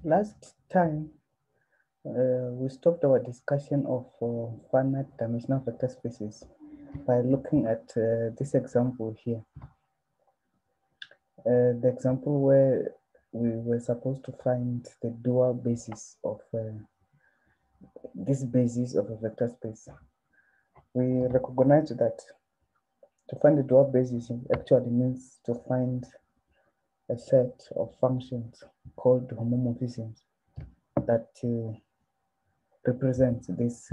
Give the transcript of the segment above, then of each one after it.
Last time, we stopped our discussion of finite dimensional vector spaces by looking at this example here. The example where we were supposed to find the dual basis of this basis of a vector space. We recognize that to find the dual basis actually means to find a set of functions called homomorphisms that represent these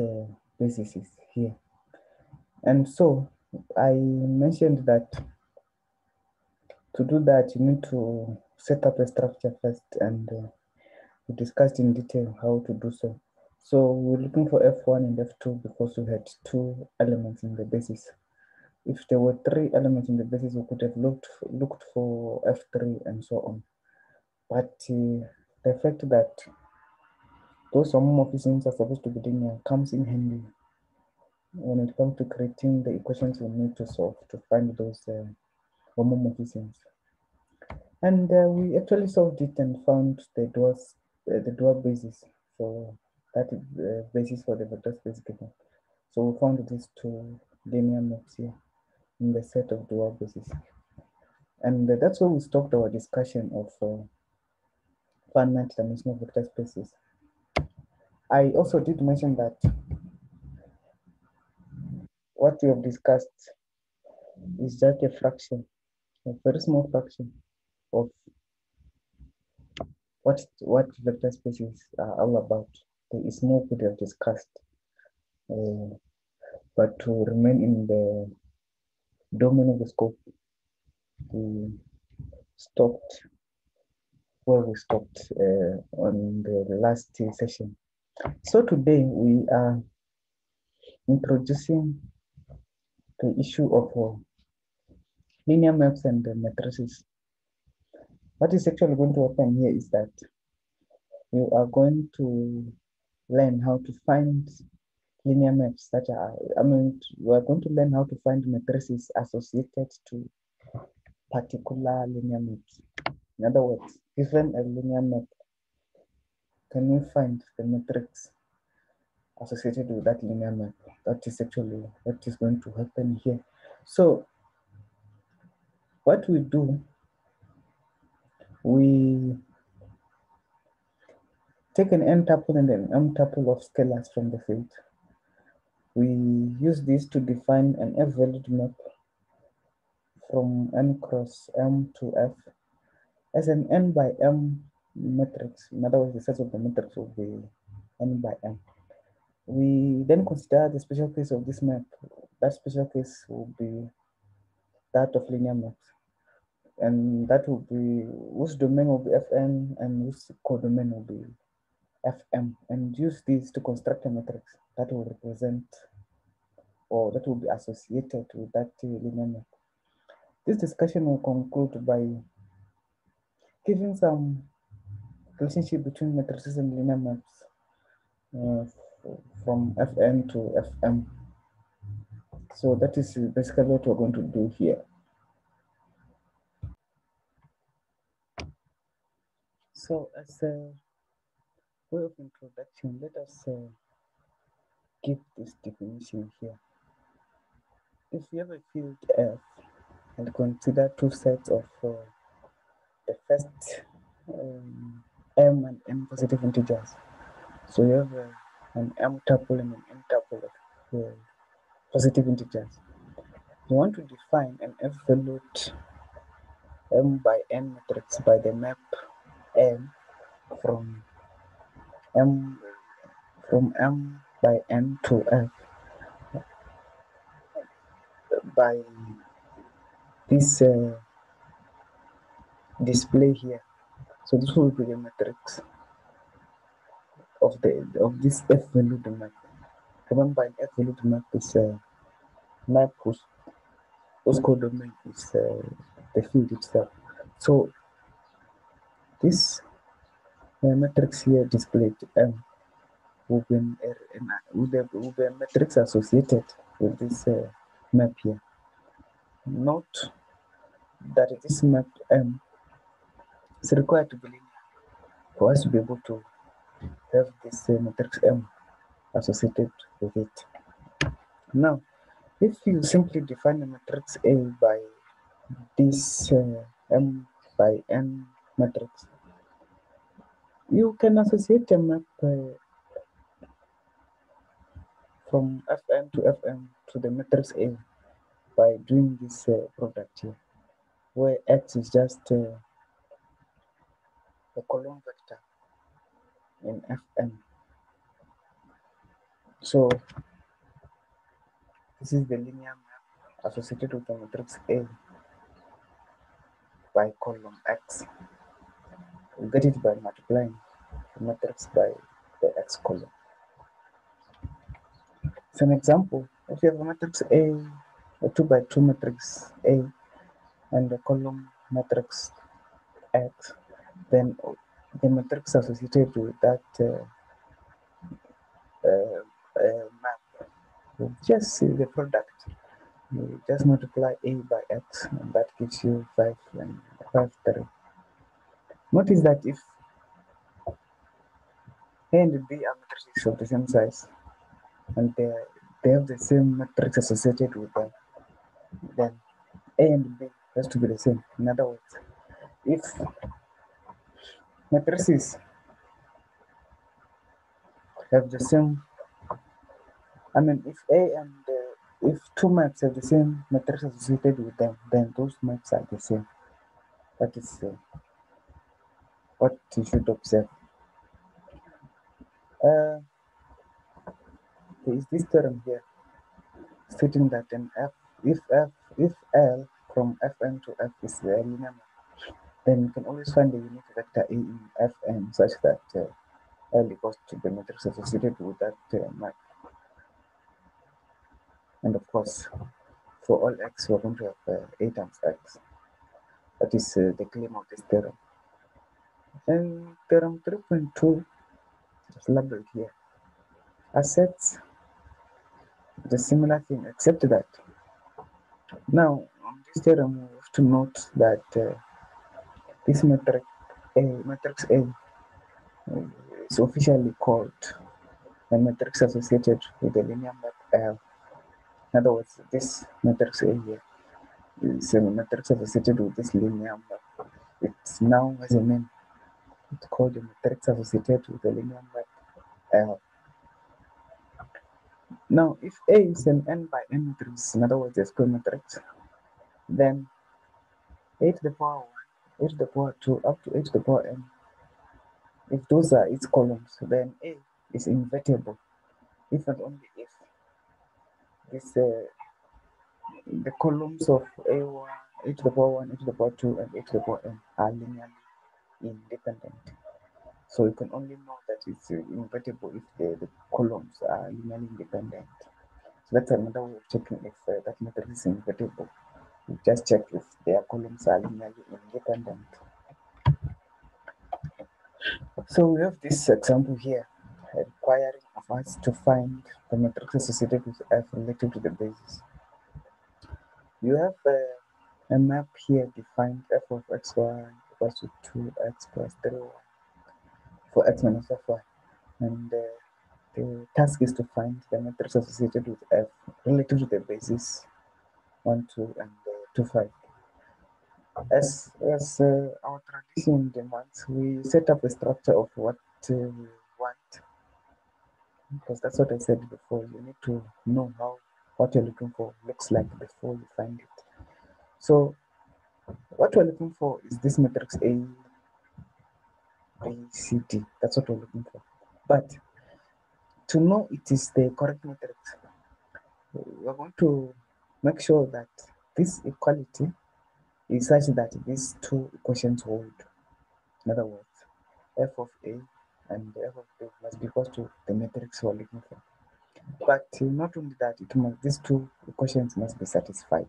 bases here. And so I mentioned that to do that, you need to set up a structure first, and we discussed in detail how to do so. So we're looking for F1 and F2 because we had 2 elements in the basis. If there were 3 elements in the basis, we could have looked for F3 and so on. But the fact that those homomorphisms are supposed to be linear comes in handy when it comes to creating the equations we need to solve to find those homomorphisms. And we actually solved it and found the dual basis. So that is the basis for the vector space given. So we found these 2 linear maps here in the set of dual bases. And that's where we stopped our discussion of finite dimensional vector spaces. I also did mention that what we have discussed is just a fraction, a very small fraction of what vector spaces are all about. There is more we have discussed, but to remain in the domain of the scope, we stopped where we stopped on the last session. So today we are introducing the issue of linear maps and matrices. What is actually going to happen here is that you are going to learn how to find linear maps that are, you are going to learn how to find matrices associated to particular linear maps. In other words, given a linear map, can you find the matrix associated with that linear map? That is actually what is going to happen here. So what we do, we take an n tuple and an m tuple of scalars from the field. We use this to define an f-valued map from n cross m to f as an n by m matrix. In other words, the size of the matrix will be n by m. We then consider the special case of this map. That special case will be that of linear maps. And that will be whose domain will be Fn and whose codomain will be Fm, and use these to construct a matrix that will represent or that will be associated with that linear map. This discussion will conclude by giving some relationship between matrices and linear maps from Fn to Fm. So that is basically what we're going to do here. So as a way of introduction, let us give this definition here. If you have a field F and consider 2 sets of the first m and n positive integers, so you have an m tuple and an n tuple of positive integers. You want to define an f-valued m by n matrix by the map m from m by n to f by this display here. So this will be the matrix of this f-valued map. Remember, an f-valued map is a map whose codomain is the field itself. So this matrix here displayed will be a matrix associated with this map here. Note that this map M is required to be linear. for us to be able to have this matrix M associated with it. Now, if you simply define a matrix A by this M by N matrix, you can associate a map from Fn to Fn to the matrix A by doing this product here, where X is just a column vector in Fn. So this is the linear map associated with the matrix A by column X. You get it by multiplying the matrix by the X column. So an example, if you have a matrix A, a 2 by 2 matrix A, and a column matrix X, then the matrix associated with that map will just see the product. You just multiply A by X, and that gives you 5 and 5, 3. Notice that if A and B are matrices of the same size, and they have the same matrix associated with them, then A and B has to be the same. In other words, if matrices have the same, if A and if two maps have the same matrix associated with them, then those maps are the same. That is what you should observe. There is this term here stating that if L from Fn to F is a linear map, then you can always find the unique vector A in Fn such that L equals to the matrix associated with that map. And of course, for all x, we're going to have A times x. That is the claim of this theorem. And theorem 3.2 is labeled here asserts the similar thing, except that now on this theorem we have to note that this matrix A is officially called a matrix associated with the linear map L. In other words, this matrix A here is a matrix associated with this linear map. It's now has a name. It's called a matrix associated with the linear map L. Now, if A is an n by n matrix, in other words, a square matrix, then a to the power 1, a to the power 2, up to a to the power n, if those are its columns, then A is invertible, if and only if this the columns of A1, a to the power 1, a to the power 2, and a to the power n are linearly independent. So you can only know that it's invertible if the columns are linearly independent. So that's another way of checking if that matrix is invertible. You just check if their columns are linearly independent. So we have this example here requiring of us to find the matrix associated with F relative to the basis. You have a map here defined f of xy equals to 2x plus 3y for x minus fy, and the task is to find the matrix associated with F relative to the basis 1, 2, and 2, 5. As our tradition demands, we set up a structure of what we want, because that's what I said before. You need to know how what you're looking for looks like before you find it. So what we're looking for is this matrix A, B, C, D. That's what we're looking for. But to know it is the correct matrix, we're going to make sure that this equality is such that these two equations hold. In other words, f of A and f of B must be equal to the matrix we're looking for. But not only that, these two equations must be satisfied.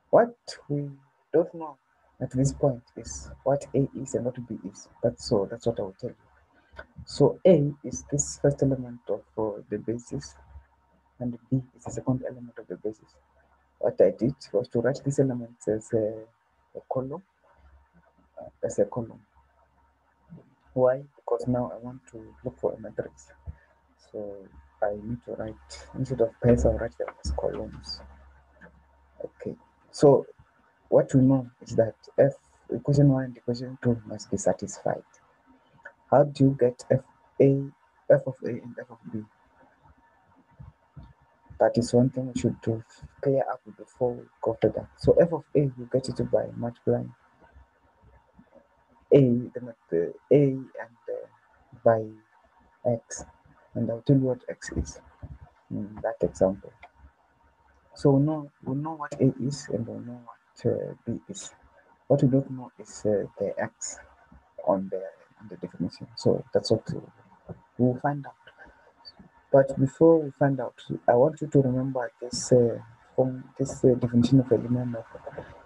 What we don't know at this point is what A is and what B is. That's what I will tell you. So A is this first element of the basis, and B is the second element of the basis. What I did was to write these elements as a column, Why? Because now I want to look for a matrix. So I need to write, instead of pairs, I'll write them as columns. Okay. So what we know is that f equation 1 and equation 2 must be satisfied. How do you get f of a and f of b? That is one thing we should do clear up before we go further. So f of a, you get it by multiplying a, a and by x, and I'll tell you what x is in that example. So we know what a is and we know what b is. What we don't know is the x on the definition. So that's what we'll find out. But before we find out, I want you to remember this from this definition of a linear method.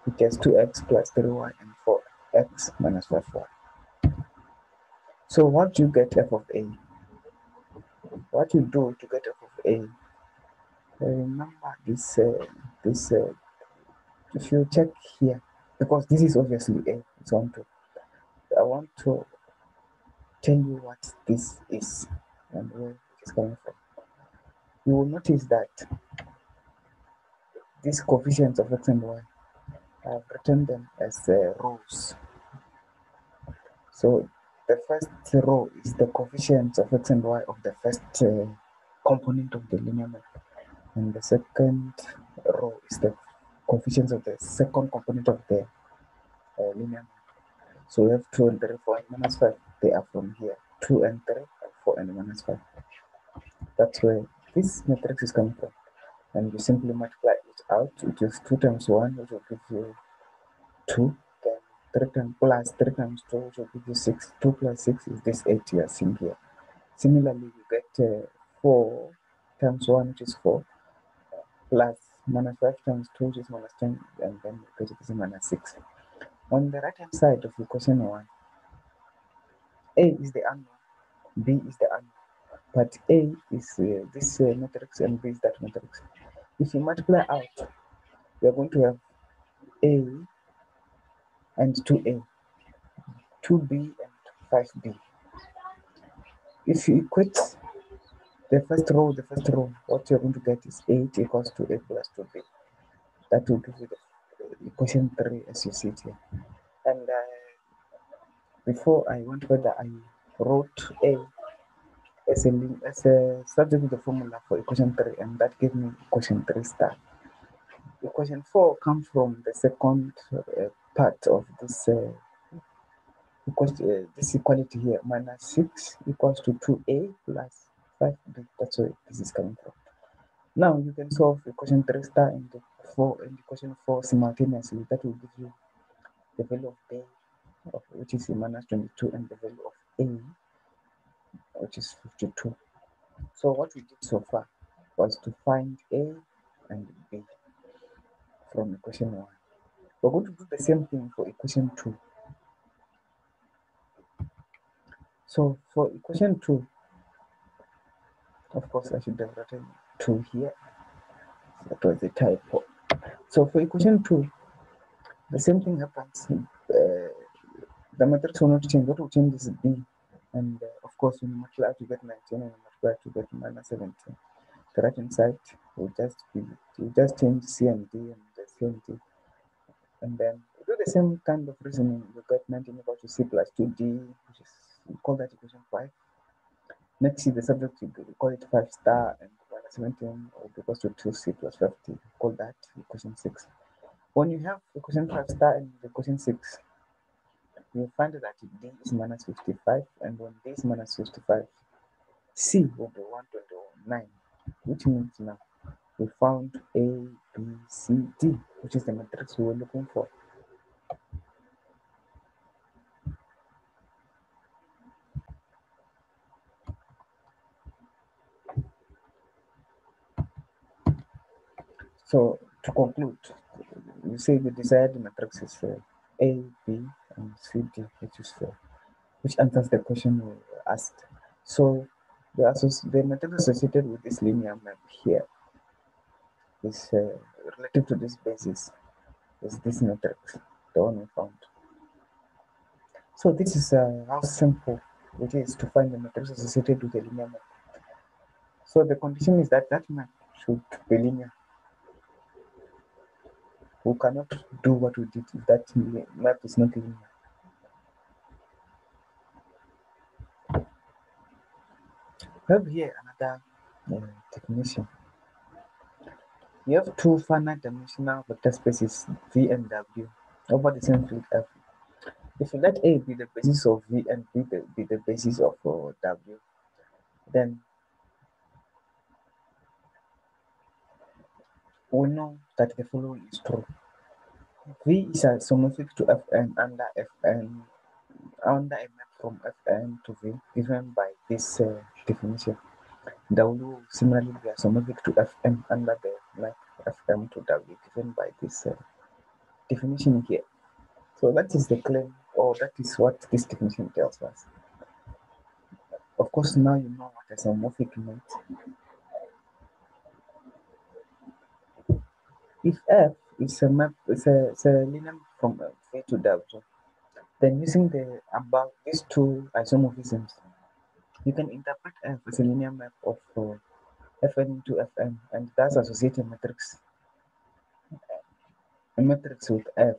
It has 2x plus 3y and 4x minus 5y. So what do you get f of a? What you do to get f of a? Remember this. If you check here, because this is obviously a, it's on to. I want to tell you what this is and where it is coming from. You will notice that these coefficients of x and y, I've written them as rows. So the first row is the coefficients of x and y of the first component of the linear map, and the second row is the coefficients of the second component of the linear map. So we have 2 and 3, 4 and minus 5. They are from here. 2 and 3, and 4 and minus 5. That's where this matrix is coming from. And you simply multiply it out. It is 2 times 1, which will give you 2. Then 3 times plus 3 times 2, which will give you 6. 2 plus 6 is this 8 you are seeing here. Similarly, you get 4 times 1, which is 4, plus minus 5 times 2, which is minus 10, and then you get it is minus 6. On the right hand side of equation 1, A is the unknown, B is the unknown, but A is this matrix and B is that matrix. If you multiply out, we are going to have A and 2A, 2B and 5B. If you equate the first row, what you're going to get is 8 equals to A plus 2B. That will give you the equation 3 as you see it here. And before I went further, I wrote A as a subject to the formula for equation 3, and that gave me equation 3 star. Equation 4 comes from the second part of this this equality here. Minus 6 equals to 2a plus 5b. That's where this is coming from. Now you can solve equation 3 star and equation 4 simultaneously. That will give you the value of b, which is minus 22, and the value of a, which is 52. So what we did so far was to find a and b from equation 1. We're going to do the same thing for equation 2. So for equation 2, of course, I should have written 2 here. That was a typo. So for equation 2, the same thing happens. The matrix will not change. What will change is b. And of course, when you multiply to get 19 and you multiply to get minus 17, the right hand side will just be, you just change c and d and the c and d. And then you do the same kind of reasoning. You get 19 equals to c plus 2d, which is, we call that equation 5. Next, see the subject, you call it 5 star, and minus 17 will be equals to 2c plus 50. Call that equation 6. When you have equation 5 star and equation 6, you find that d is minus 55, and when d is minus 55, c will be 129, which means now we found a, b, c, d, which is the matrix we were looking for. So to conclude, you say the desired matrix is A, B, and C, D, which answers the question we asked. So the matrix associated with this linear map here is relative to this basis is this matrix, the one we found. So this is how simple which is to find the matrix associated with a linear map. So the condition is that that map should be linear. We cannot do what we did if that map is not linear. We have here another definition. You have two finite dimensional vector spaces V and W over the same field F. If you let A be the basis of V and B be the basis of W, then we know that the following is true. V is isomorphic to Fn under Fn under a map from Fn to V given by this definition. W similarly be isomorphic to Fm under the map Fm to W given by this definition here. So that is the claim, or that is what this definition tells us. Of course, now you know what isomorphic means. If F is a map, it's a linear from V to W, then using the above these two isomorphisms, you can interpret F as a linear map of Fn into Fn, and thus associate a matrix with F,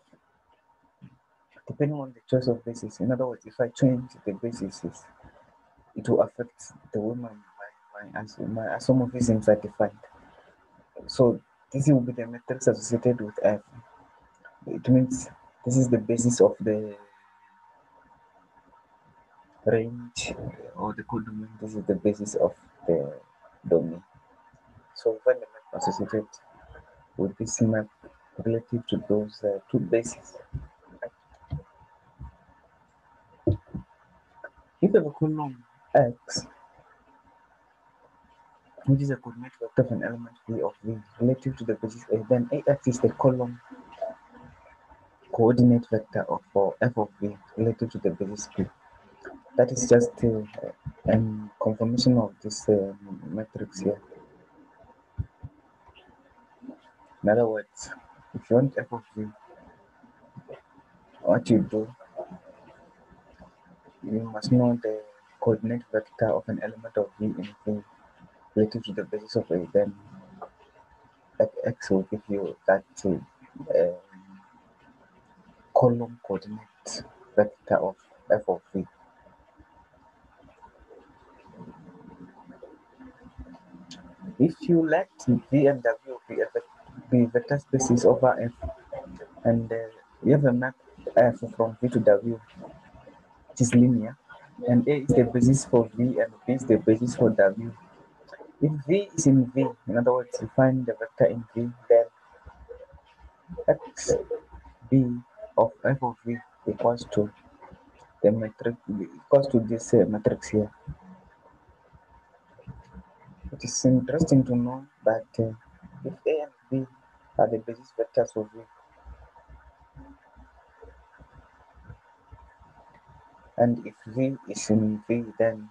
depending on the choice of basis. In other words, if I change the basis, it will affect the way my isomorphisms are defined. So this will be the matrix associated with F. It means this is the basis of the range or the codomain. This is the basis of the domain. So we find the map associated with this map relative to those two bases. If you have a column X, which is a coordinate vector of an element V of V relative to the basis A, then AX is the column coordinate vector of F of V relative to the basis P. That is just a confirmation of this matrix here. In other words, if you want F of V, what you do, you must know the coordinate vector of an element of V in V relative to the basis of A, then X will give you that column coordinate vector of F of V. If you let V and W be vector spaces over F, and you have a map F from V to W, which is linear, and A is the basis for V and B is the basis for W. If V is in V, in other words, you find the vector in V, then X B of F of V equals to the matrix equals to this matrix here. It is interesting to know that if A and B are the basis vectors of V, and if V is in V, then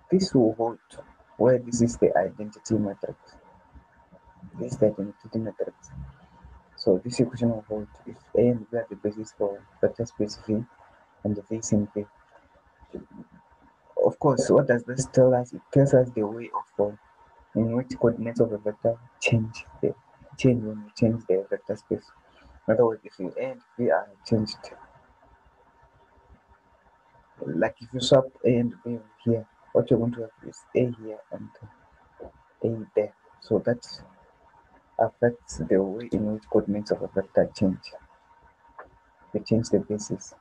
this will hold where this is the identity matrix. This is the identity matrix. So this equation will hold if A and B are the basis for vector space V and the V is in V. Of course, what does this tell us? It tells us the way of in which coordinates of a vector change when you change the vector space. In other words, if A and B are changed, like if you swap A and B here, what you're going to have is A here and A there. So that affects the way in which coordinates of a vector change. They change the basis.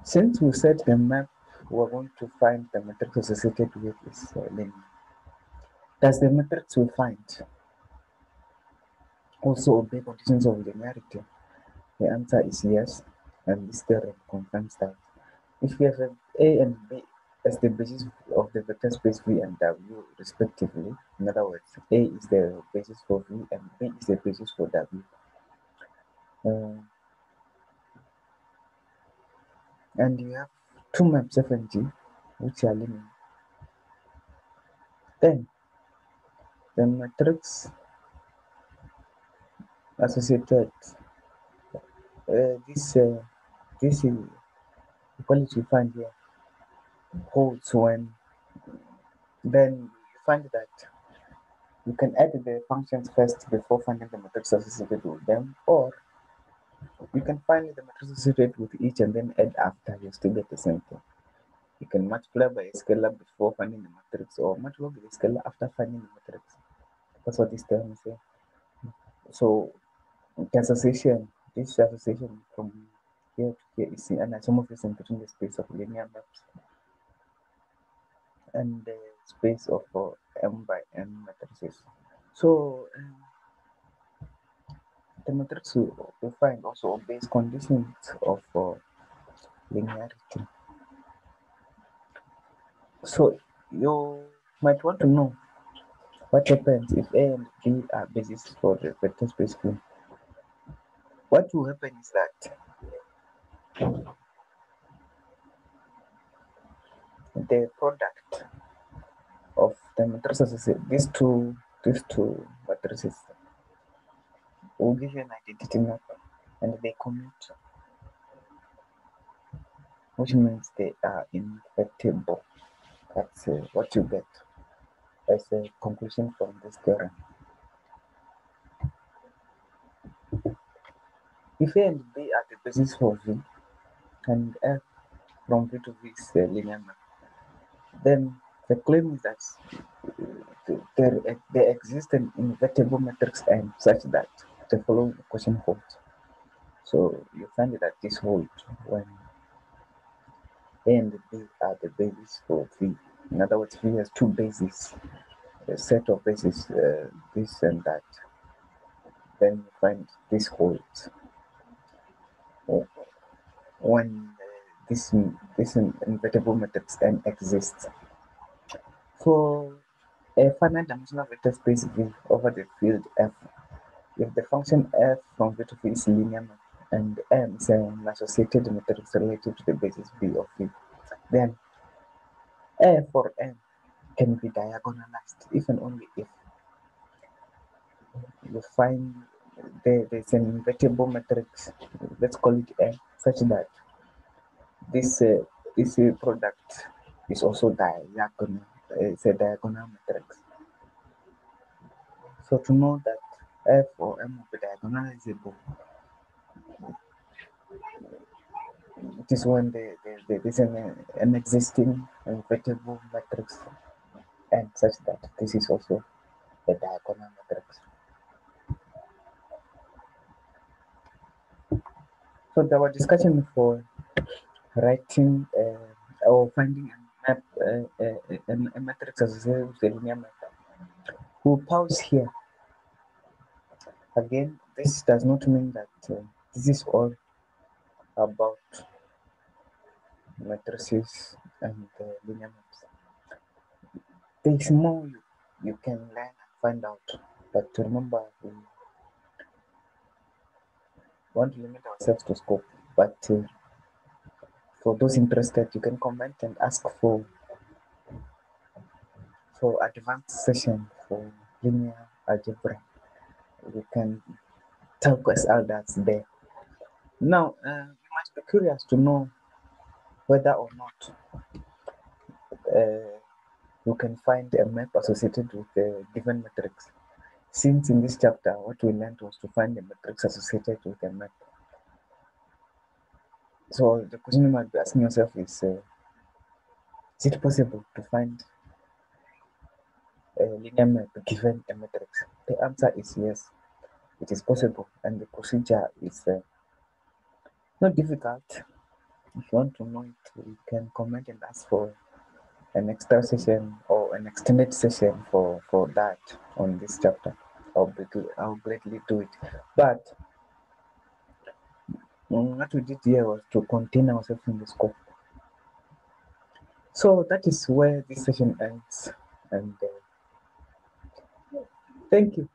Since we set the map, we're going to find the matrix associated with is linear. Does the matrix we find also obey conditions of linearity? The answer is yes, and this theorem confirms that. If we have A and B as the basis of the vector space V and W respectively, in other words, A is the basis for V and B is the basis for W. And you have two maps F and G which are linear. Then the matrix associated This equality you find here holds when then you find that you can add the functions first before finding the matrix associated with them, or you can find the matrix associated with each and then add after. You still get the same thing. You can multiply by a scalar before finding the matrix, or multiply by the scalar after finding the matrix. That's what this term is saying. So the association, this association from here to here is an isomorphism between the space of linear maps and the space of m by n matrices. So the matrix we find also obeys conditions of linearity. So you might want to know what happens if A and B are bases for the vector space V. What will happen is that the product of the matrices, these two matrices will give you an identity map, and they commute, which means they are invertible. That's what you get as a conclusion from this theorem. If A and B are the basis for V, and F from V to V is a linear map, then the claim is that there exists an invertible matrix M such that the following equation holds. So you find that this holds when A and B are the basis for V. In other words, V has two bases, a set of bases, this and that. Then you find this holds when this invertible matrix M exists. For a finite dimensional vector space V over the field F, if the function f from V to V is linear and M is an associated matrix relative to the basis B of V, then F for M can be diagonalized if and only if you find there's an invertible matrix, let's call it M, such that this product is also diagonal. It's a diagonal matrix. So to know that F or M will be diagonalizable, it is when there is an existing invertible matrix and such that this is also a diagonal matrix. So there was discussion for writing or finding a map, a matrix associated with a linear map. We'll pause here. Again, this does not mean that this is all about matrices and linear maps. There is more you can learn and find out, but remember, we want to limit ourselves to scope. But for those interested, you can comment and ask for advanced session for linear algebra. You can talk us out that's there. Now, you might be curious to know whether or not you can find a map associated with a given matrix. Since in this chapter, what we learned was to find a matrix associated with a map. So the question you might be asking yourself is it possible to find a linear map given a matrix? The answer is yes, it is possible, and the procedure is not difficult. If you want to know it, you can comment and ask for an extra session or an extended session for that on this chapter. I'll gladly do it. But what we did here was to contain ourselves in the scope. So that is where this session ends. And thank you.